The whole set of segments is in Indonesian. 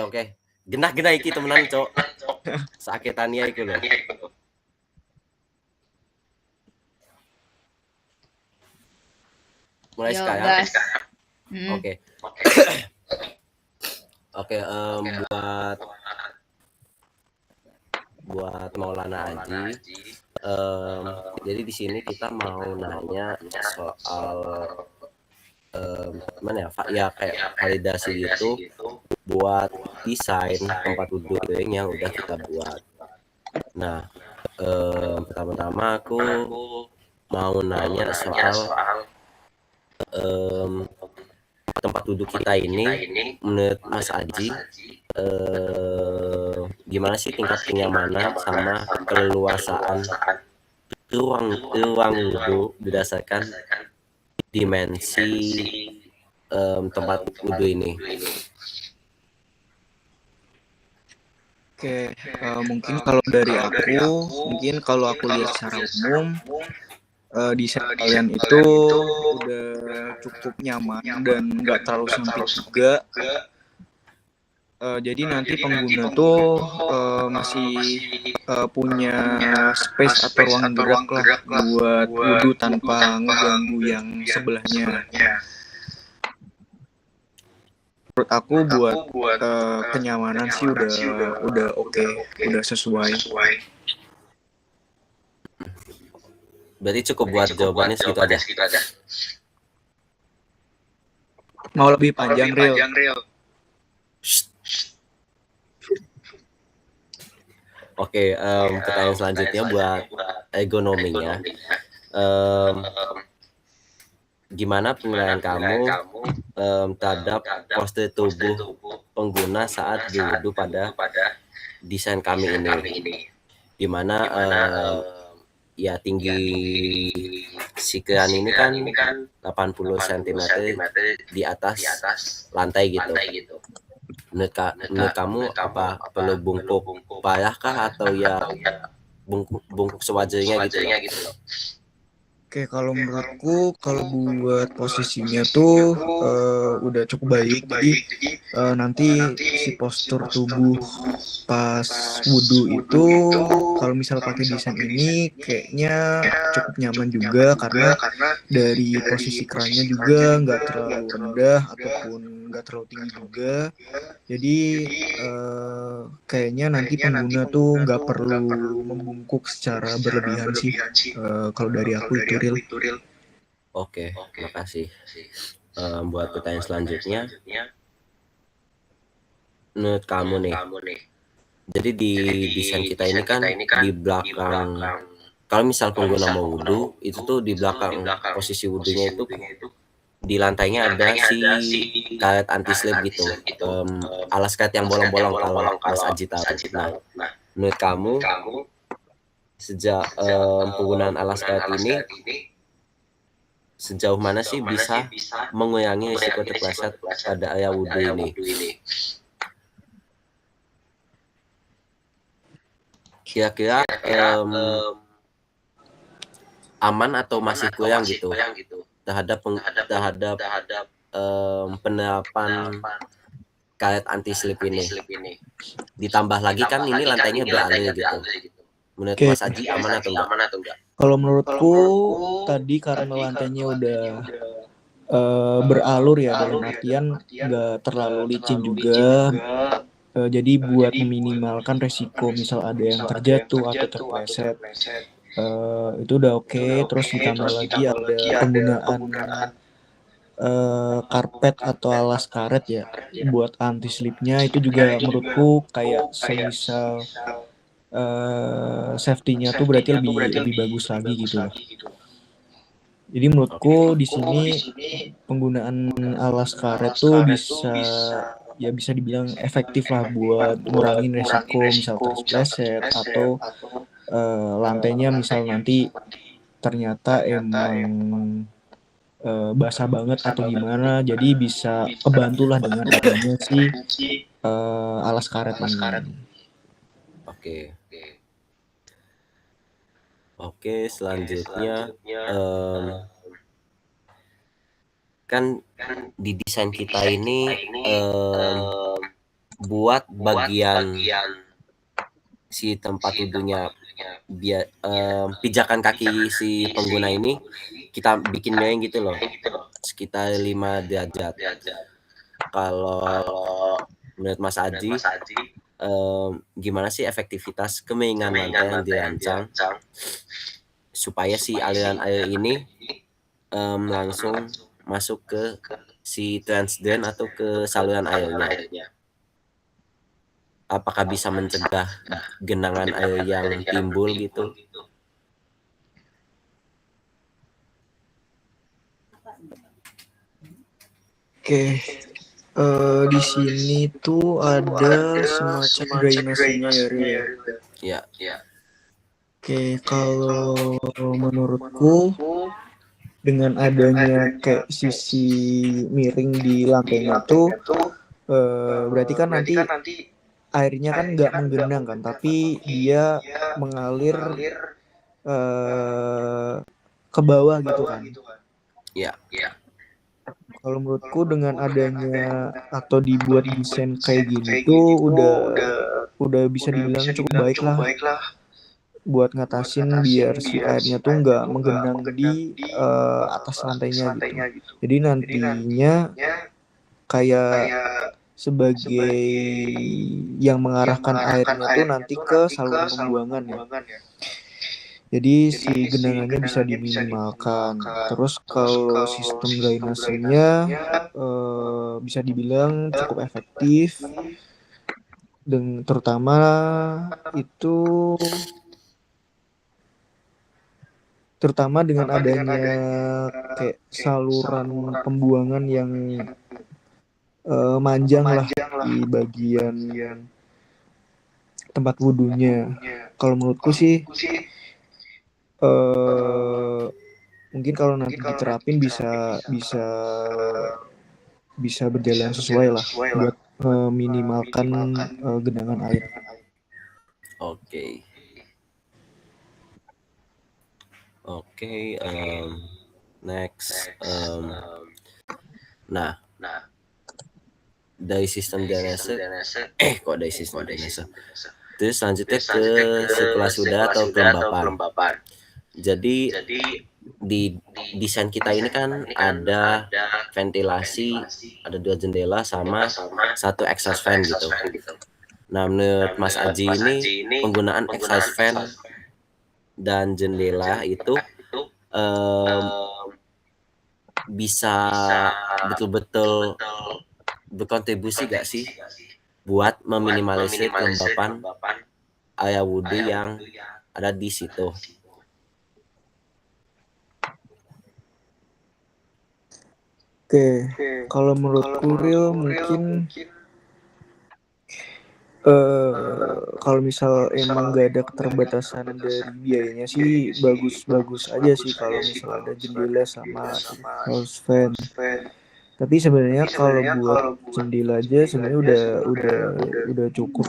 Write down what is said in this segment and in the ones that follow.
Oke. Genah-genah iki temenan, Cok. Sakitania iku lho. Mulai Yo, sekarang. gas. Oke. Oke, buat Maulana Aji. Jadi di sini kita mau nanya soal gimana ya, ya kayak validasi gitu buat desain tempat wudhu yang udah kita buat. Nah, pertama-tama aku mau nanya soal tempat duduk kita ini menurut Mas Aji gimana sih tingkat kenyamanan sama keleluasaan ruang wudhu berdasarkan dimensi tempat wudhu ini. Oke, mungkin kalau dari aku, mungkin kalau aku lihat secara umum, desain kalian itu udah cukup nyaman dan nggak terlalu sempit juga. Jadi nanti pengguna tuh masih punya space atau ruang gerak lah buat wudhu tanpa ngeganggu yang sebelahnya. Menurut aku buat kenyamanan sih udah oke, udah sesuai. Berarti cukup buat jawabannya segitu aja. Mau lebih panjang, Real? Oke, pertanyaan selanjutnya buat ergonominya. Gimana penilaian kamu terhadap postur tubuh pengguna saat berwudu pada desain kami ini? Dimana ya tinggi sikiran ini kan 80 cm di atas lantai gitu. Menurut kamu apa perlu bungkuk parah kah atau ya bungkuk sewajarnya gitu loh? Oke, kalau menurutku kalau buat posisinya tuh udah cukup baik. Jadi nanti si postur tubuh pas wudhu itu kalau misal pakai desain ini kayaknya cukup nyaman juga karena dari posisi kerannya juga nggak terlalu rendah ataupun nggak terlalu tinggi juga. Jadi kayaknya nanti pengguna tuh nggak perlu membungkuk secara berlebihan sih. Kalau dari aku itu Real. Oke, makasih. Buat pertanyaan selanjutnya, menurut kamu nih, jadi di desain kita ini kan di belakang, kalau misal pengguna mau wudhu, itu tuh di belakang posisi wudhunya itu di lantainya ada si karet anti slip gitu, alas karet yang bolong-bolong kalau Mas Aji tahu. Nah, menurut kamu sejak penggunaan alas karet ini sejauh mana sih bisa mengurangi risiko terpleset pada area wudhu ini? Kira-kira aman atau masih kurang gitu terhadap penerapan karet anti slip ini? Ditambah lagi kan ini lantainya beralir gitu. Menurut Mas Aji aman atau enggak? Kalau menurutku tadi karena lantainya udah beralur ya, dalam artian nggak terlalu licin juga. Jadi buat meminimalkan resiko misal ada yang terjatuh atau terpleset itu udah oke. Terus ditambah lagi ada penggunaan karpet atau alas karet ya buat anti slipnya, itu juga menurutku kayak semisal safety-nya tuh berarti lebih bagus lagi gitu loh. Jadi menurutku di sini penggunaan alas karet tuh bisa dibilang efektif lah buat ngurangin resiko misal terpleset atau lantainya misal nanti ternyata emang basah banget atau gimana, jadi bisa kebantulah dengan adanya si alas karet ini. Oke, selanjutnya kan di desain kita ini buat bagian si tempat wudhunya biar pijakan kaki si pengguna ini kita bikin miring gitu loh, sekitar 5 derajat. Kalau menurut Mas Aji, gimana sih efektivitas kemiringan lantai yang dirancang supaya si aliran air ini langsung masuk ke si transdrain atau ke saluran airnya? Apakah bisa mencegah genangan air yang timbul gitu? Oke, di sini tuh ada semacam drainasenya ya, Ril ya. Ya, Oke, kalau menurutku dengan adanya kayak sisi miring di lantainya tuh berarti kan nanti airnya kan nggak menggenang kan, tapi dia mengalir ke bawah gitu kan. ya, Kalau menurutku dengan adanya atau dibuat desain kayak gini tuh udah bisa dibilang cukup baik lah buat ngatasin biar si airnya tuh nggak menggenang di atas lantainya gitu. Jadi nantinya kayak sebagai yang mengarahkan airnya tuh nanti ke saluran pembuangan ya. Jadi si genangannya bisa diminimalkan. Terus kalau sistem drainasenya bisa dibilang cukup efektif dan terutama itu terutama dengan adanya kayak saluran pembuangan yang manjang lah di bagian tempat wudhunya. Kalau menurutku sih mungkin kalau nanti diterapin bisa bisa bisa berjalan sesuai lah buat minimalkan genangan air. Oke. Next. Nah, dari sistem drainase, kok dari sistem drainase? Terus selanjutnya ke sirkulasi udara atau kelembapan. Jadi di desain kita ini kan ada ventilasi, ada 2 jendela sama 1 exhaust fan gitu. Nah, menurut Mas Aji ini penggunaan exhaust fan dan jendela itu bisa betul-betul berkontribusi gak sih buat meminimalisir kelembapan area wudhu yang ada di situ? Oke, kalau menurutku Real mungkin kalau misal emang gak ada keterbatasan dari biayanya sih bagus-bagus aja sih kalau misal ada jendela sama exhaust fan. Tapi sebenarnya kalau buat jendela aja sebenarnya udah cukup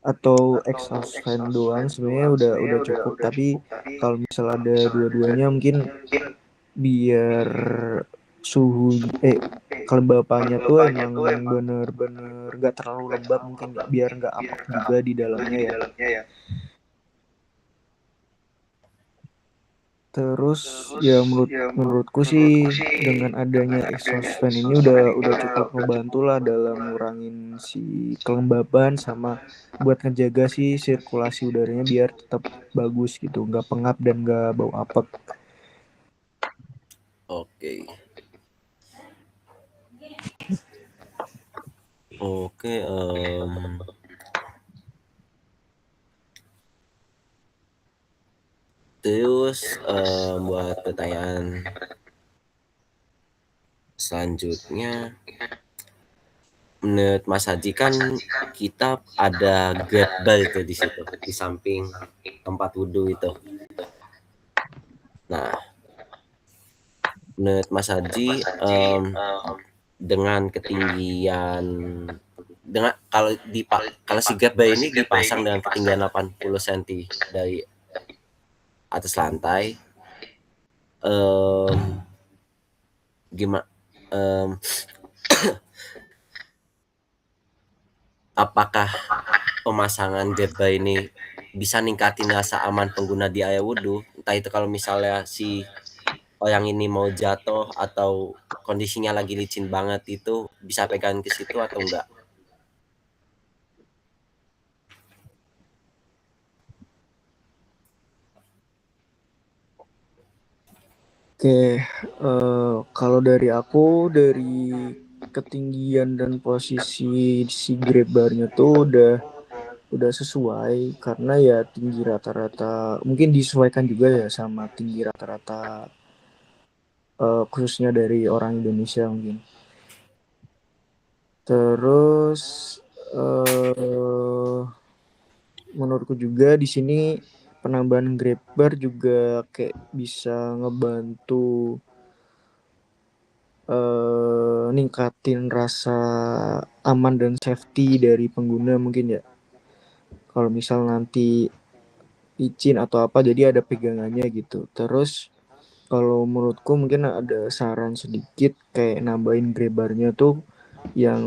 atau exhaust fan doang sebenarnya udah cukup. Tapi kalau misal ada dua-duanya mungkin biar suhu kelembapannya tuh emang bener-bener gak terlalu lembab mungkin biar nggak apek juga di dalamnya ya. Terus ya menurutku sih dengan adanya exhaust fan ini udah cukup membantu lah dalam ngurangin si kelembaban sama buat ngejaga si sirkulasi udaranya biar tetap bagus gitu, nggak pengap dan nggak bau apek. Oke. Terus buat pertanyaan selanjutnya, menurut Mas Haji kan kita ada grab bar itu di situ di samping tempat wudhu itu. Nah, menurut Mas Haji dengan ketinggian kalau si grab bar ini dipasang dengan ketinggian 80 cm dari atas lantai, gimana apakah pemasangan grabbar ini bisa ningkatin rasa aman pengguna di area wudhu? Entah itu kalau misalnya si orang ini mau jatuh atau kondisinya lagi licin banget, itu bisa pegang ke situ atau enggak? Oke, kalau dari aku, dari ketinggian dan posisi si grab bar-nya tuh udah sesuai, karena ya tinggi rata-rata mungkin disesuaikan juga ya sama tinggi rata-rata, khususnya dari orang Indonesia mungkin. Terus eh menurutku juga di sini penambahan grab bar juga kayak bisa ngebantu ningkatin rasa aman dan safety dari pengguna mungkin ya. Kalau misal nanti izin atau apa jadi ada pegangannya gitu. Terus kalau menurutku mungkin ada saran sedikit kayak nambahin grebarnya tuh yang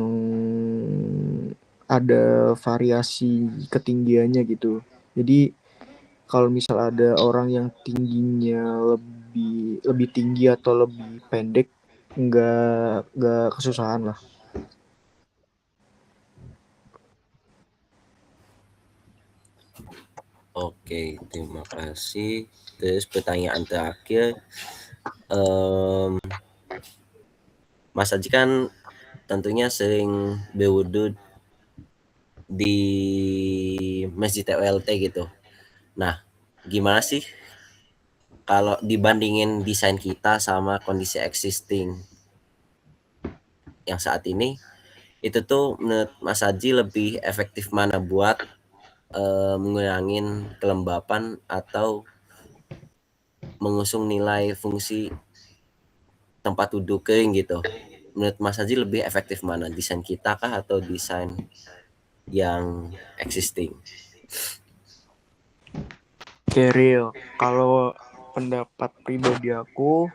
ada variasi ketinggiannya gitu. Jadi kalau misal ada orang yang tingginya lebih lebih tinggi atau lebih pendek, nggak kesusahan lah. Oke, terima kasih. Terus pertanyaan terakhir, em, Mas Aji kan tentunya sering berwudhu di Masjid TWLT gitu. Nah, gimana sih kalau dibandingin desain kita sama kondisi existing yang saat ini, itu tuh menurut Mas Aji lebih efektif mana buat mengurangin kelembapan atau mengusung nilai fungsi tempat duduk kering gitu? Menurut Mas Aji lebih efektif mana, desain kita kah atau desain yang existing? Oke, real. Kalau pendapat pribadi aku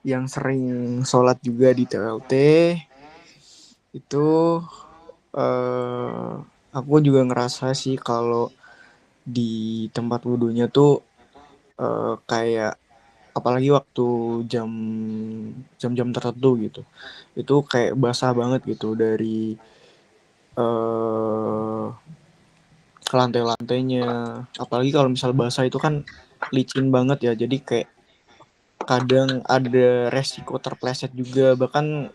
yang sering sholat juga di TLT itu, eh aku juga ngerasa sih kalau di tempat wudhunya tuh kayak apalagi waktu jam jam-jam tertentu gitu, itu kayak basah banget gitu dari eh ke lantai-lantainya. Apalagi kalau misal basah itu kan licin banget ya, jadi kayak kadang ada resiko terpleset juga, bahkan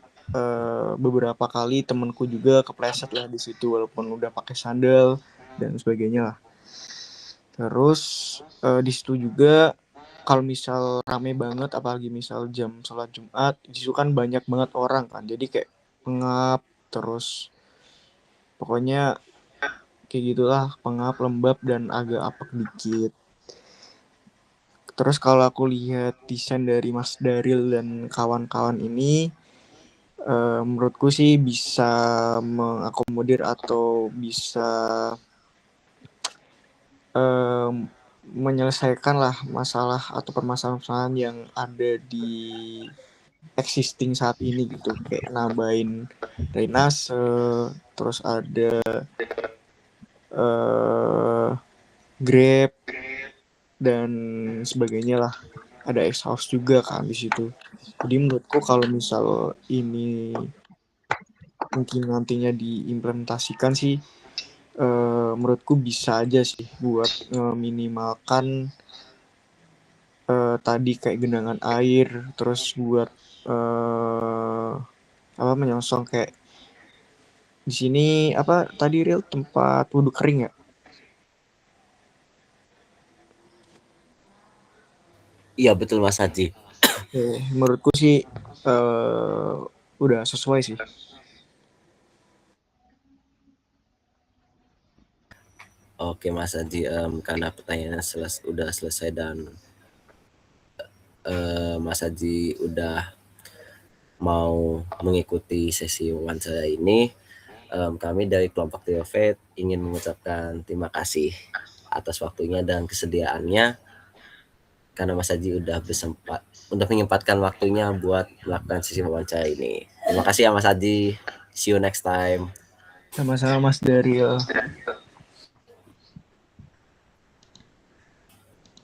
beberapa kali temenku juga kepleset lah di situ walaupun udah pakai sandal dan sebagainya lah. Terus di situ juga kalau misal rame banget, apalagi misal jam sholat Jumat, di situ kan banyak banget orang kan, jadi kayak pengap, terus pokoknya kayak gitulah, pengap, lembab, dan agak apek dikit. Terus kalau aku lihat desain dari Mas Daril dan kawan-kawan ini, menurutku sih bisa mengakomodir atau bisa em, menyelesaikan lah masalah atau permasalahan yang ada di existing saat ini gitu, kayak nambahin drainase, terus ada eh grab dan sebagainya lah, ada exhaust juga kan di situ. Jadi menurutku kalau misal ini mungkin nantinya diimplementasikan sih, menurutku bisa aja sih buat meminimalkan tadi kayak genangan air, terus buat apa menyongsong kayak di sini apa tadi real tempat wudhu kering ya. Iya betul Mas Haji. Menurutku sih eh udah sesuai sih. Oke Mas Haji, karena pertanyaannya udah selesai dan Mas Haji udah mau mengikuti sesi wawancara ini, kami dari kelompok Triovate ingin mengucapkan terima kasih atas waktunya dan kesediaannya, karena Mas Haji udah menyempatkan waktunya buat melakukan sesi wawancara ini. Terima kasih ya Mas Haji. See you next time. Sama-sama Mas Daryl.